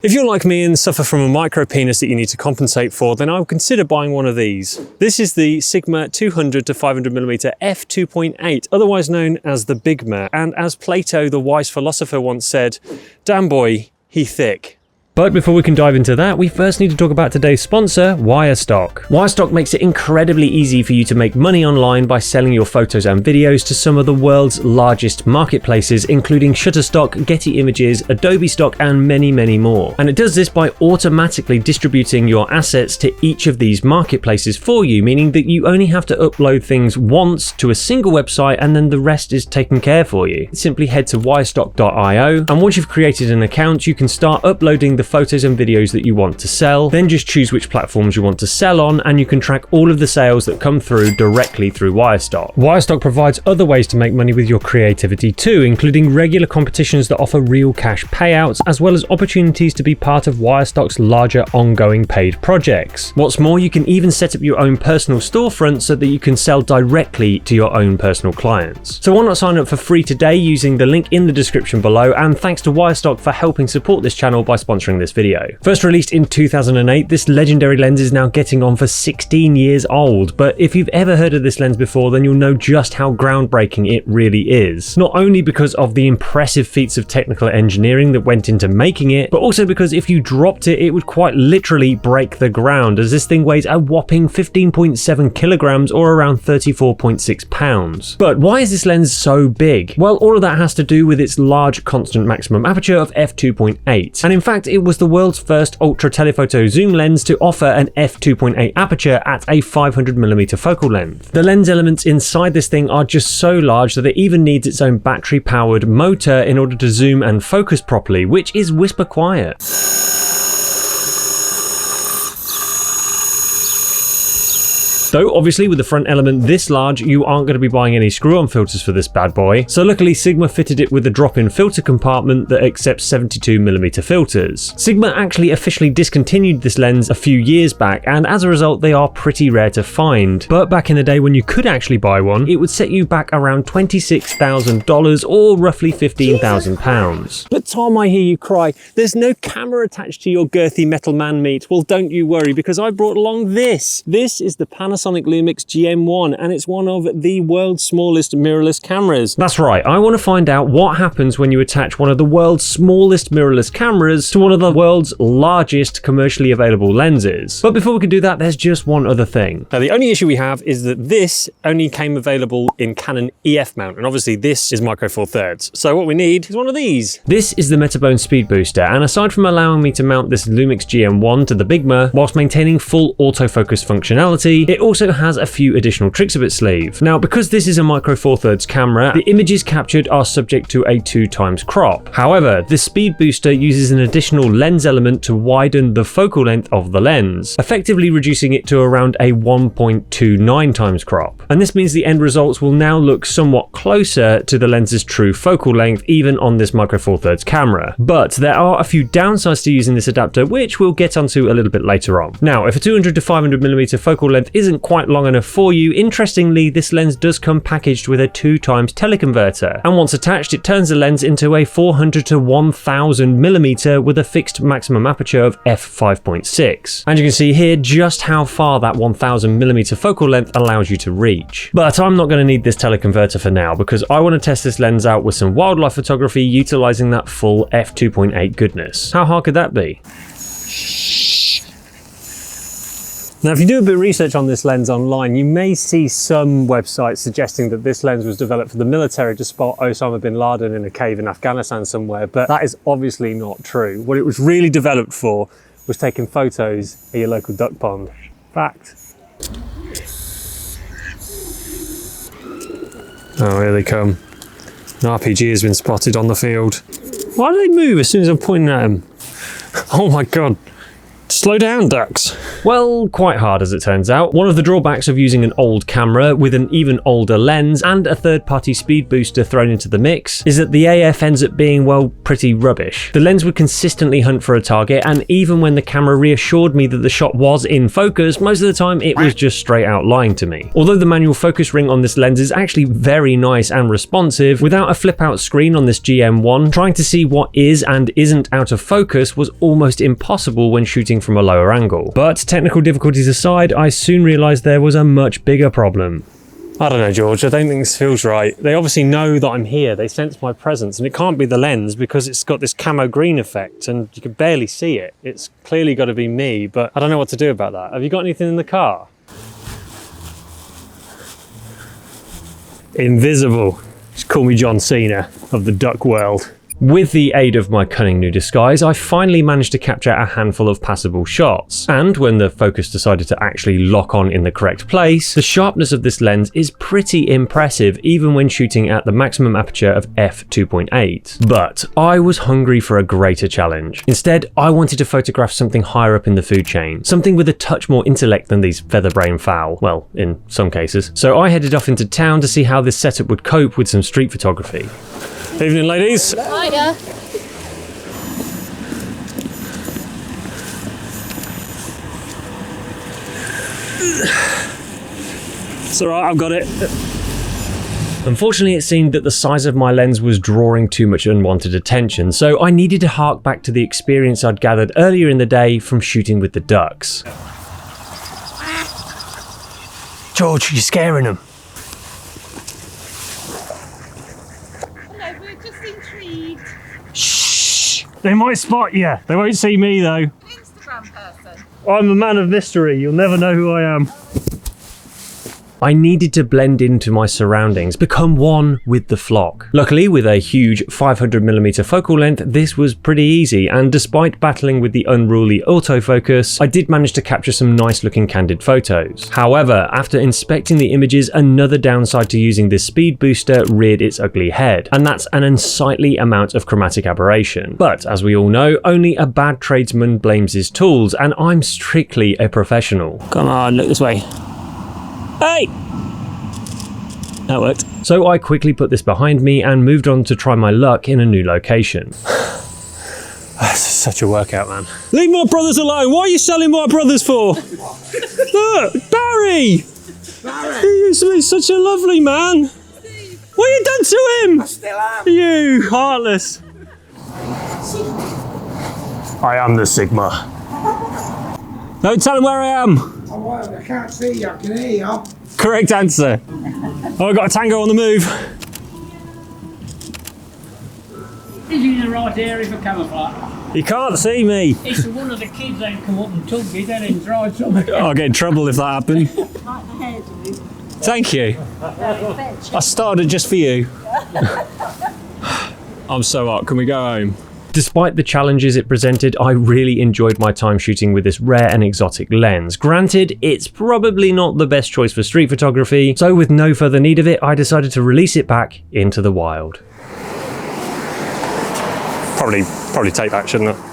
If you're like me and suffer from a micro penis that you need to compensate for, then I would consider buying one of these. This is the Sigma 200 to 500mm f2.8, otherwise known as the Bigma, and as Plato, the wise philosopher, once said, "Damn boy, he thick." But before we can dive into that, we first need to talk about today's sponsor, Wirestock. Wirestock makes it incredibly easy for you to make money online by selling your photos and videos to some of the world's largest marketplaces, including Shutterstock, Getty Images, Adobe Stock, and many, many more. And it does this by automatically distributing your assets to each of these marketplaces for you, meaning that you only have to upload things once to a single website and then the rest is taken care for you. Simply head to wirestock.io, and once you've created an account, you can start uploading the photos and videos that you want to sell, then just choose which platforms you want to sell on, and you can track all of the sales that come through directly through Wirestock. Wirestock provides other ways to make money with your creativity too, including regular competitions that offer real cash payouts, as well as opportunities to be part of Wirestock's larger ongoing paid projects. What's more, you can even set up your own personal storefront so that you can sell directly to your own personal clients. So why not sign up for free today using the link in the description below, and thanks to Wirestock for helping support this channel by sponsoring this video. First released in 2008, this legendary lens is now getting on for 16 years old, but if you've ever heard of this lens before, then you'll know just how groundbreaking it really is. Not only because of the impressive feats of technical engineering that went into making it, but also because if you dropped it, it would quite literally break the ground, as this thing weighs a whopping 15.7 kilograms or around 34.6 pounds. But why is this lens so big? Well, all of that has to do with its large constant maximum aperture of f2.8, and in fact it was the world's first ultra-telephoto zoom lens to offer an f2.8 aperture at a 500mm focal length. The lens elements inside this thing are just so large that it even needs its own battery-powered motor in order to zoom and focus properly, which is whisper quiet. Though obviously with the front element this large, you aren't going to be buying any screw-on filters for this bad boy, so luckily Sigma fitted it with a drop-in filter compartment that accepts 72mm filters. Sigma actually officially discontinued this lens a few years back, and as a result they are pretty rare to find. But back in the day when you could actually buy one, it would set you back around $26,000 or roughly £15,000. But Tom, I hear you cry, there's no camera attached to your girthy metal man meat. Well, don't you worry, because I brought along this. This is the Panasonic Lumix GM1, and it's one of the world's smallest mirrorless cameras. That's right, I want to find out what happens when you attach one of the world's smallest mirrorless cameras to one of the world's largest commercially available lenses. But before we can do that, there's just one other thing. Now, the only issue we have is that this only came available in Canon EF mount, and obviously this is micro four thirds. So what we need is one of these. This is the Metabone Speed Booster, and aside from allowing me to mount this Lumix GM1 to the Bigma whilst maintaining full autofocus functionality, it also has a few additional tricks up its sleeve. Now, because this is a micro four thirds camera, the images captured are subject to a 2x crop. However, the Speed Booster uses an additional lens element to widen the focal length of the lens, effectively reducing it to around a 1.29x crop. And this means the end results will now look somewhat closer to the lens's true focal length, even on this micro four thirds camera. But there are a few downsides to using this adapter, which we'll get onto a little bit later on. Now, if a 200 to 500mm focal length isn't quite long enough for you, interestingly this lens does come packaged with a 2x teleconverter, and once attached it turns the lens into a 400 to 1000mm with a fixed maximum aperture of f5.6, and you can see here just how far that 1000mm focal length allows you to reach. But I'm not going to need this teleconverter for now, because I want to test this lens out with some wildlife photography utilizing that full f2.8 goodness. How hard could that be? Now, if you do a bit of research on this lens online, you may see some websites suggesting that this lens was developed for the military to spot Osama bin Laden in a cave in Afghanistan somewhere, but that is obviously not true. What it was really developed for was taking photos at your local duck pond. Fact. Oh, here they come. An RPG has been spotted on the field. Why do they move as soon as I'm pointing at them? Oh my God. Slow down, ducks. Well, quite hard as it turns out. One of the drawbacks of using an old camera with an even older lens and a third-party speed booster thrown into the mix is that the AF ends up being, well, pretty rubbish. The lens would consistently hunt for a target, and even when the camera reassured me that the shot was in focus, most of the time it was just straight out lying to me. Although the manual focus ring on this lens is actually very nice and responsive, without a flip-out screen on this GM1, trying to see what is and isn't out of focus was almost impossible when shooting from a lower angle. But technical difficulties aside, I soon realised there was a much bigger problem. I don't know, George, I don't think this feels right. They obviously know that I'm here, they sense my presence, and it can't be the lens because it's got this camo green effect and you can barely see it. It's clearly got to be me, but I don't know what to do about that. Have you got anything in the car? Invisible. Just call me John Cena of the duck world. With the aid of my cunning new disguise, I finally managed to capture a handful of passable shots. And when the focus decided to actually lock on in the correct place, the sharpness of this lens is pretty impressive even when shooting at the maximum aperture of f2.8. But I was hungry for a greater challenge. Instead, I wanted to photograph something higher up in the food chain, something with a touch more intellect than these featherbrain fowl, well, in some cases. So I headed off into town to see how this setup would cope with some street photography. Evening, ladies. Hiya. It's alright, I've got it. Unfortunately, it seemed that the size of my lens was drawing too much unwanted attention, so I needed to hark back to the experience I'd gathered earlier in the day from shooting with the ducks. George, you're scaring them. Shh! They might spot you. They won't see me though. Instagram person. I'm a man of mystery. You'll never know who I am. I needed to blend into my surroundings, become one with the flock. Luckily, with a huge 500mm focal length, this was pretty easy, and despite battling with the unruly autofocus, I did manage to capture some nice looking candid photos. However, after inspecting the images, another downside to using this speed booster reared its ugly head, and that's an unsightly amount of chromatic aberration. But as we all know, only a bad tradesman blames his tools, and I'm strictly a professional. Come on, look this way. Hey! That worked. So I quickly put this behind me and moved on to try my luck in a new location. This is such a workout, man. Leave my brothers alone! What are you selling my brothers for? Look! Barry! Barry! He used to be such a lovely man! What have you done to him? I still am. You heartless! I am the Sigma. Don't tell him where I am! Oh, well, I can't see you, I can hear you. Correct answer. Oh, I've got a tango on the move. Is he in the right area for camouflage? You can't see me. It's one of the kids that come up and tug me, then and tried something. I'll get in trouble if that happened. Like the hairdo. Thank you. I started just for you. I'm so hot. Can we go home? Despite the challenges it presented, I really enjoyed my time shooting with this rare and exotic lens. Granted, it's probably not the best choice for street photography, so with no further need of it, I decided to release it back into the wild. Probably take that, shouldn't I?